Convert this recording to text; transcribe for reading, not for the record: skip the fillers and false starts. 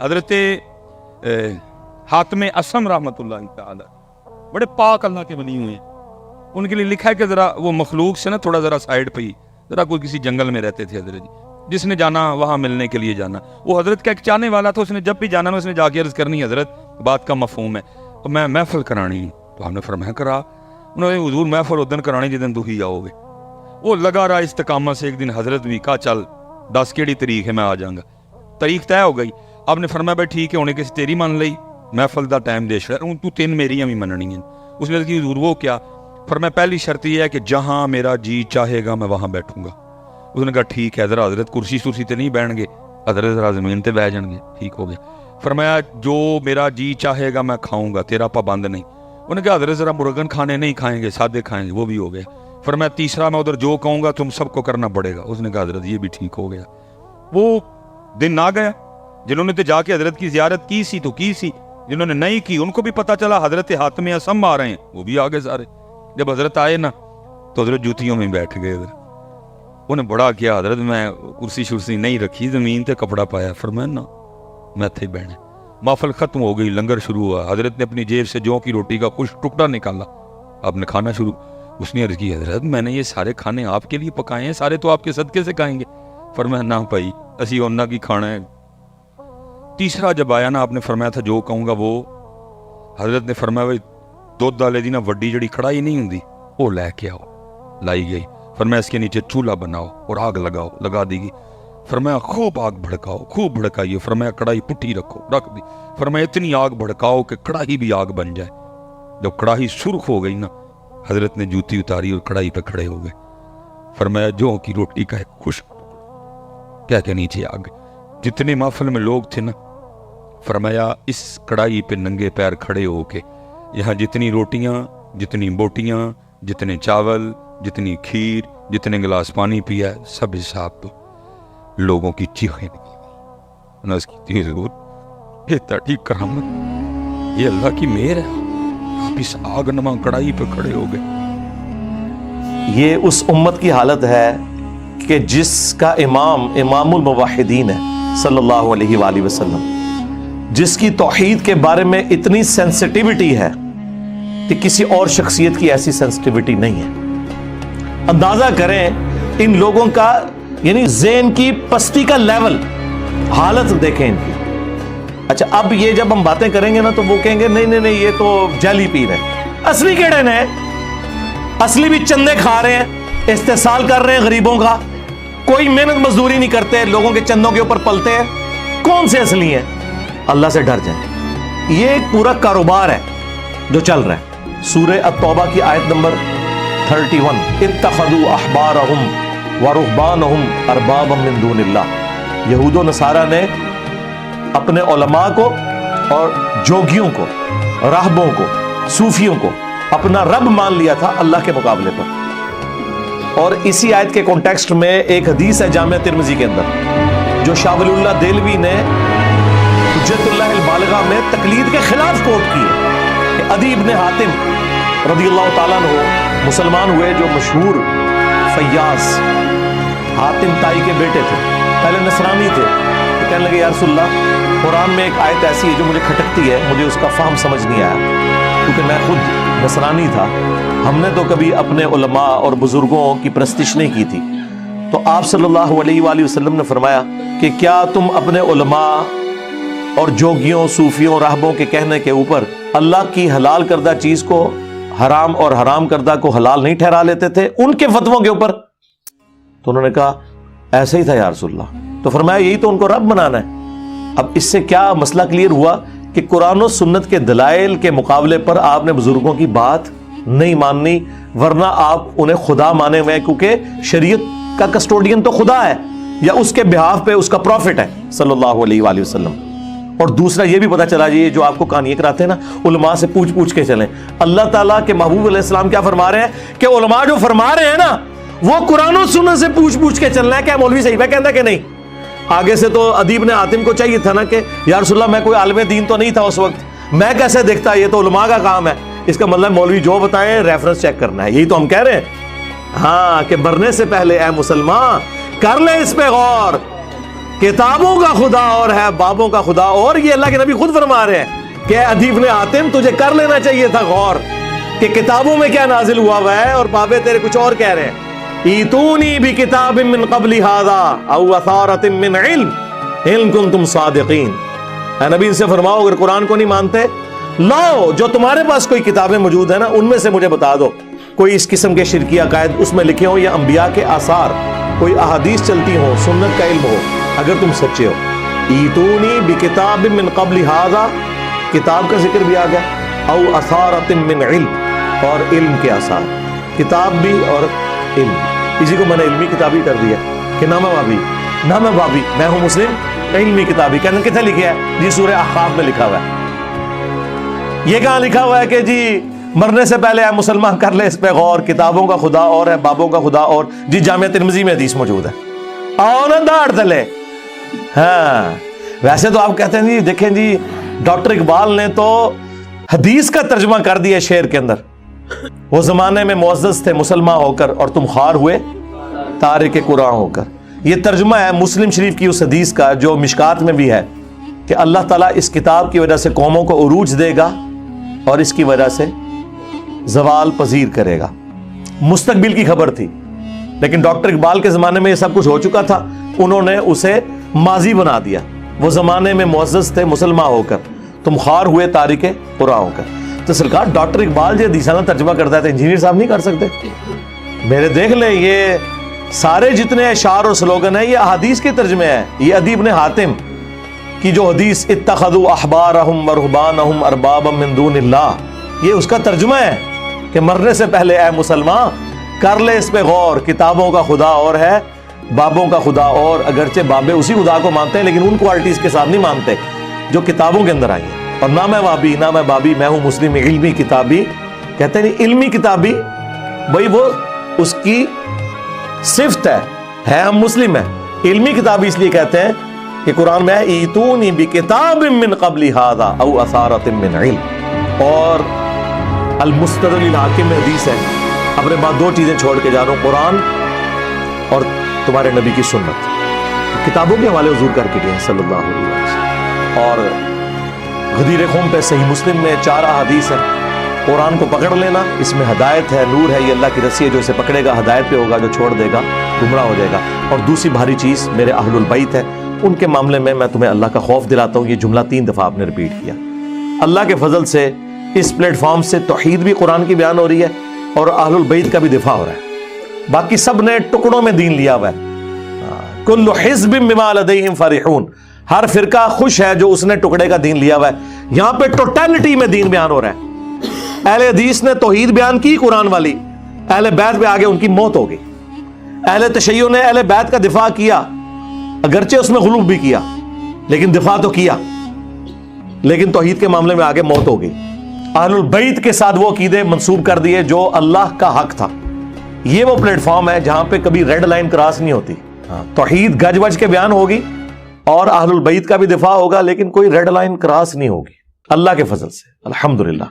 حضرت حاتم اسم رحمۃ اللہ تعالی بڑے پاک اللہ کے ولی ہوئے ہیں. ان کے لیے لکھا ہے کہ ذرا وہ مخلوق سے نا تھوڑا ذرا سائڈ پہ ہی ذرا کوئی کسی جنگل میں رہتے تھے حضرت جی. جس نے جانا وہاں ملنے کے لیے جانا. وہ حضرت کا ایک چاہنے والا تھا, اس نے جب بھی جانا اس نے جا کے عرض کرنی حضرت بات کا مفہوم ہے تو میں محفل کرانی. تو ہم نے فرمایا کرا. انہوں نے حضور محفل ادن کرانی جدن تو ہی آؤ گے. وہ لگا رہا استقامت سے. ایک دن حضرت بھی کہا چل 10 کیڑی تاریخ ہے میں آ جاؤں گا. تاریخ طے ہو گئی. آپ نے فرمایا بھائی ٹھیک ہے ہونے کسی تیری مان لئی محفل دا ٹائم دے شر تو 3 میریاں بھی مننی ہیں. اس نے کہ حضور وہ کیا؟ فرمایا پہلی شرط یہ ہے کہ جہاں میرا جی چاہے گا میں وہاں بیٹھوں گا. اس نے کہا ٹھیک ہے ذرا حضرت کرسی سرسی تے نہیں بیٹھ گے, حضرت ذرا زمین تے بیٹھ جان گے. ٹھیک ہو گیا. فرمایا جو میرا جی چاہے گا میں کھاؤں گا, تیرا پابند نہیں. انہوں نے کہا حضرت ذرا مرغن کھانے نہیں کھائیں گے, سادے کھائیں گے. وہ بھی ہو گیا. فرمایا تیسرا میں ادھر جو کہوں گا تم سب کو کرنا پڑے گا. اس نے کہا حضرت یہ بھی ٹھیک ہو گیا. وہ دن آ گیا. جنہوں نے تو جا کے حضرت کی زیارت کی سی تو کی سی, جنہوں نے نہیں کی ان کو بھی پتا چلا حضرت حاتم اسم آ رہے ہیں, وہ بھی آگے سارے. جب حضرت آئے نا تو حضرت جوتیوں میں بیٹھ گئے. انہیں بڑا کیا حضرت میں کرسی شرسی نہیں رکھی, زمین تے کپڑا پایا. فرمایا نا میں تھے بہنے. محفل ختم ہو گئی, لنگر شروع ہوا. حضرت نے اپنی جیب سے جو کی روٹی کا کچھ ٹکڑا نکالا, آپ نے کھانا شروع. اس نے عرض کی حضرت میں نے یہ سارے کھانے آپ کے لیے پکائے ہیں, سارے تو آپ کے صدقے سے کھائیں گے. فرمایا نہ بھائی اسی اونا کی کھانا ہے. تیسرا جب آیا نا آپ نے فرمایا تھا جو کہوں گا وہ. حضرت نے فرمایا بھائی دودھ والے دی نا وڈی جڑی کڑائی نہیں ہوندی وہ لے کے آؤ. لائی گئی. فرمایا اس کے نیچے چولہا بناؤ اور آگ لگاؤ. لگا دی گئی. فرمایا خوب آگ بھڑکاؤ, خوب بھڑکائیے. فرمایا کڑائی پٹھی رکھو, رکھ دی. فرمایا اتنی آگ بھڑکاؤ کہ کڑاہی بھی آگ بن جائے. جب کڑاہی سرخ ہو گئی نا حضرت نے جوتی اتاری اور کڑائی پہ کھڑے ہو گئے. فرمایا جو کی روٹی کا ایک خشک کیا کہ نیچے آ گئے. جتنے محفل میں لوگ تھے نا فرمایا اس کڑائی پہ ننگے پیر کھڑے ہو کے یہاں جتنی روٹیاں, جتنی بوٹیاں, جتنے چاول, جتنی کھیر, جتنے گلاس پانی پیا سب حساب تو لوگوں کی چیخیں نکلی. نس کی ضرور یہ تڑی کرامت, یہ اللہ کی مہر ہے. آپ اس آگ نما کڑائی پہ کھڑے ہو گئے. یہ اس امت کی حالت ہے کہ جس کا امام الموحدین ہے صلی اللہ علیہ وآلہ وسلم, جس کی توحید کے بارے میں اتنی سینسٹیوٹی ہے کہ کسی اور شخصیت کی ایسی سینسٹیوٹی نہیں ہے. اندازہ کریں ان لوگوں کا, یعنی ذہن کی پستی کا لیول, حالت دیکھیں ان کی. اچھا اب یہ جب ہم باتیں کریں گے نا تو وہ کہیں گے نہیں نہیں نہیں یہ تو جعلی پیر ہے. اصلی کیڑے نے, اصلی بھی چندے کھا رہے ہیں, استحصال کر رہے ہیں غریبوں کا, کوئی محنت مزدوری نہیں کرتے, لوگوں کے چندوں کے اوپر پلتے ہیں. کون سے اصلی ہیں؟ اللہ سے ڈر جائیں. یہ ایک پورا کاروبار ہے جو چل رہا ہے. سورہ التوبہ کی آیت نمبر 31, اتخذوا احبارهم ورهبانهم اربابا من دون اللہ. یہود و نصارہ نے اپنے علماء کو اور جوگیوں کو, راہبوں کو, صوفیوں کو اپنا رب مان لیا تھا اللہ کے مقابلے پر. اور اسی آیت کے کانٹیکسٹ میں ایک حدیث ہے جامع ترمذی کے اندر جو شاہ ولی اللہ دہلوی نے حجت اللہ البالغہ میں تقلید کے خلاف کوٹ کی ہے کہ عدی ابن حاتم رضی اللہ تعالیٰ عنہ مسلمان ہوئے, جو مشہور فیاض حاتم تائی کے بیٹے تھے. پہلے نصرانی تھے. تو کہنے لگے یا رسول اللہ قرآن میں ایک آیت ایسی ہے جو مجھے کھٹکتی ہے, مجھے اس کا فہم سمجھ نہیں آیا کیونکہ میں خود نصرانی تھا. ہم نے تو کبھی اپنے علماء اور بزرگوں کی پرستش نہیں کی تھی. تو آپ صلی اللہ علیہ وآلہ وسلم نے فرمایا کہ کیا تم اپنے علماء اور جوگیوں, صوفیوں, راہبوں کے کہنے کے اوپر اللہ کی حلال کردہ چیز کو حرام اور حرام کردہ کو حلال نہیں ٹھہرا لیتے تھے ان کے فتووں کے اوپر؟ تو انہوں نے کہا ایسا ہی تھا یا رسول اللہ. تو فرمایا یہی تو ان کو رب بنانا ہے. اب اس سے کیا مسئلہ کلیئر ہوا کہ قرآن و سنت کے دلائل کے مقابلے پر آپ نے بزرگوں کی بات نہیں ماننی, ورنہ آپ انہیں خدا مانے ہوئے ہیں کیونکہ شریعت کا کسٹوڈین تو خدا ہے یا اس کے بہاف پہ اس کا پروفٹ ہے صلی اللہ علیہ وآلہ وسلم. اور دوسرا یہ بھی پتا چلا جی جو آپ کو کہانی کراتے ہیں نا علماء سے پوچھ پوچھ کے چلیں. اللہ تعالیٰ کے محبوب علیہ السلام کیا فرما رہے ہیں کہ علماء جو فرما رہے ہیں نا وہ قرآن و سنت سے پوچھ پوچھ کے چلنا ہے. کیا مولوی صحیح ہے کہنا کہ نہیں؟ آگے سے تو عدی ابن حاتم کو چاہیے تھا نا کہ یا رسول اللہ میں کوئی عالم دین تو نہیں تھا اس وقت, میں کیسے دیکھتا, یہ تو علماء کا کام ہے. اس کا مطلب مولوی جو بتائیں ریفرنس چیک کرنا ہے. یہی تو ہم کہہ رہے ہیں ہاں کہ مرنے سے پہلے اے مسلمان کر لے اس پہ غور کتابوں کا خدا اور ہے، بابوں کا خدا اور۔ یہ اللہ کے نبی خود فرما رہے ہیں کہ ادی ابن حاتم تجھے کر لینا چاہیے تھا غور کہ کتابوں میں کیا نازل ہوا ہوا ہے، اور بابے تیرے کچھ اور کہہ رہے ہیں۔ ایتونی بکتاب من قبل ھذا او اثارۃ من علم ان کنتم صادقین۔ اے نبی ان سے فرماؤ اگر قرآن کو نہیں مانتے، لاؤ جو تمہارے پاس کوئی کتابیں موجود ہیں نا ان میں سے مجھے بتا دو، کوئی اس قسم کے شرکی عقائد اس میں لکھے ہوں یا انبیاء کے آثار، کوئی احادیث چلتی ہوں، سنت کا علم ہو، اگر تم سچے ہو۔ ایتونی بکتاب من قبل ھذا، کتاب کا ذکر بھی آ گیا، او اثارۃ من علم، اور علم کے آثار، کتاب بھی اور علم۔ اسی کو میں نے علمی کتابی کر دیا کہ نام بابی، نام بابی میں ہوں مسلم علمی کتابی۔ کہنے کتنے لکھا ہے جی؟ سورہ احقاف میں لکھا ہوا ہے۔ یہ کہاں لکھا ہوا ہے کہ جی مرنے سے پہلے اے مسلمان کر لے اس پہ غور، کتابوں کا خدا اور ہے، بابوں کا خدا اور؟ جی جامعہ ترمذی میں حدیث موجود ہے، آؤ نا داڑ تلے۔ ہاں ویسے تو آپ کہتے ہیں جی دیکھیں جی ڈاکٹر اقبال نے تو حدیث کا ترجمہ کر دیا شعر کے اندر، وہ زمانے میں معزز تھے مسلمان ہو کر اور تم خوار ہوئے تارک قرآن ہو کر۔ یہ ترجمہ ہے مسلم شریف کی اس حدیث کا جو مشکات میں بھی ہے کہ اللہ تعالیٰ اس کتاب کی وجہ سے قوموں کو عروج دے گا اور اس کی وجہ سے زوال پذیر کرے گا۔ مستقبل کی خبر تھی، لیکن ڈاکٹر اقبال کے زمانے میں یہ سب کچھ ہو چکا تھا، انہوں نے اسے ماضی بنا دیا۔ وہ زمانے میں معزز تھے مسلمان ہو کر تم خوار ہوئے تارک قرآن ہو کر۔ تو سرکار ڈاکٹر اقبال جو حدیثانہ ترجمہ کرتا ہے تو انجینئر صاحب نہیں کر سکتے؟ میرے دیکھ لیں یہ سارے جتنے اشعار اور سلوگن ہیں یہ احادیث کے ترجمے ہیں۔ یہ ادی ابن حاتم کی جو حدیث اتخذوا احبارہم ورہبانہم اربابا من دون اللہ، یہ اس کا ترجمہ ہے کہ مرنے سے پہلے اے مسلمان کر لے اس پہ غور، کتابوں کا خدا اور ہے، بابوں کا خدا اور۔ اگرچہ بابے اسی خدا کو مانتے ہیں لیکن ان کوالٹیز کے ساتھ نہیں مانتے جو کتابوں کے اندر آئی ہیں۔ اور نہ میں وابی نہ میں بابی، میں ہوں مسلم علمی کتابی۔ کہتے ہیں علمی کتابی، بھائی وہ اس کی صفت ہے ہم مسلم ہیں۔ علمی کتابی اس لیے کہتے ہیں کہ قرآن میں ہے ایتونی بکتاب من قبل ھذا او اثارۃ من علم، اور المستدرک للحاکم میں حدیث ہے اپنے بعد دو چیزیں چھوڑ کے جا رہا ہوں، قرآن اور تمہارے نبی کی سنت۔ کتابوں کے حوالے حضور کر کے گئے صلی اللہ علیہ وسلم، اور غدیر خم پہ صحیح مسلم میں 4 احادیث ہیں۔ قرآن کو پکڑ لینا، اس میں ہدایت ہے، نور ہے، یہ اللہ کی رسی ہے، جو اسے پکڑے گا ہدایت پہ ہوگا، جو چھوڑ دے گا گمراہ ہو جائے گا۔ اور دوسری بھاری چیز میرے اہل البیت ہے، ان کے معاملے میں میں تمہیں اللہ کا خوف دلاتا ہوں۔ یہ جملہ 3 دفعہ آپ نے ریپیٹ کیا۔ اللہ کے فضل سے اس پلیٹ فارم سے توحید بھی قرآن کی بیان ہو رہی ہے اور اہل البیت کا بھی دفاع ہو رہا ہے۔ باقی سب نے ٹکڑوں میں دین لیا ہوا ہے، کل حزب بما لدیہم فرحون، ہر فرقہ خوش ہے جو اس نے ٹکڑے کا دین لیا ہوا ہے۔ یہاں پہ ٹوٹیلٹی میں دین بیان ہو رہا ہے۔ اہل حدیث نے توحید بیان کی قرآن والی، اہل بیت پہ آگے ان کی موت ہو گئی۔ اہل تشیع نے اہل بیت کا دفاع کیا، اگرچہ اس میں غلو بھی کیا لیکن دفاع تو کیا، لیکن توحید کے معاملے میں آگے موت ہو گئی۔ اہل البیت کے ساتھ وہ عقیدے منسوب کر دیے جو اللہ کا حق تھا۔ یہ وہ پلیٹ فارم ہے جہاں پہ کبھی ریڈ لائن کراس نہیں ہوتی۔ توحید گج وج کے بیان ہوگی اور اہل البیت کا بھی دفاع ہوگا، لیکن کوئی ریڈ لائن کراس نہیں ہوگی اللہ کے فضل سے، الحمدللہ۔